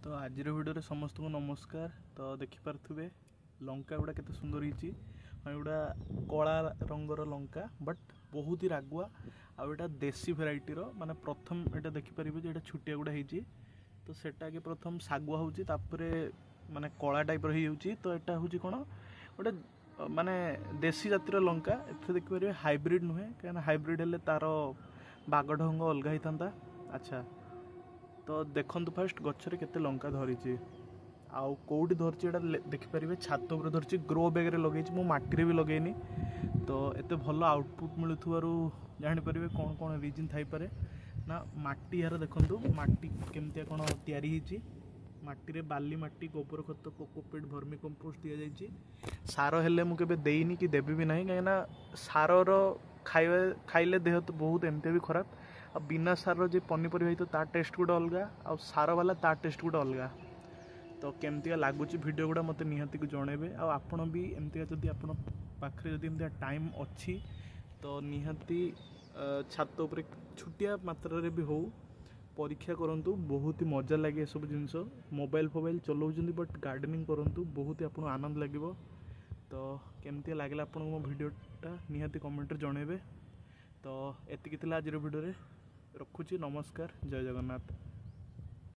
तो आज भिडियो समस्त को नमस्कार। तो देखिपे लंका गुड़ा केते सुंदर होती गुड़ा कला रंगर लंका बट बहुत ही रागुआ आउटा देसी भेराइटी माने प्रथम एटा देखिपर जो छुटिया गुड़ा होती तो सेटा के प्रथम सागुआ होपर माने कला टाइप रही तो यहाँ हूँ कौन गोटे माने देसी जातिर लंका ए देखिपर हाइब्रिड नुहे कहीं हाइब्रिड हेल्ले तार बाग ढंग अलग होता। अच्छा तो देखंतु फास्ट गच्छरे केते लंका धरी आउ कौटी धरची एटा देखिपारे छात उपर धरची ग्रो बैग रे लगे मु माटी भी लगेनी तो एते भल आउटपुट मिलुथुवारु जानिपारे कौन कौन रिजन थाई पारे ना माटी यार देखंतु माटी केमतिया कौन तैयारी हिची माटी रे बाली माटी गोबर खत कोकोपीट भर्मी कंपोस्ट दिया जाइए सार हेल्ले मु केबे देइनी कि देबी भी नहीं कहीं सारर खाइले देह तो बहुत एमती भी खराब आ बिना सार जो पनीपरिया तो तार टेस्ट गोटे अलग आ सार वाला तार टेस्ट गोटे अलग तो केमती लगुच वीडियो गुड़ा मत निहाती को जनइबे आपण भी एमती जदि आपण पाखे जदि एमती टाइम अच्छी तो निहाती छात उपर छुटिया मात्रा भी हो परीक्षा करंतु बहुत ही मजा लगे सब जिनस मोबाइल फोबाइल चलाउछन्ति बट गार्डनिंग करंतु बहुत ही आपको आनंद लगे। तो केमती लगे आपको मो भिडियोटा निहाती कमेंट जनइबे। तो एतिकी आज भिडियो रखुची नमस्कार जय जगन्नाथ।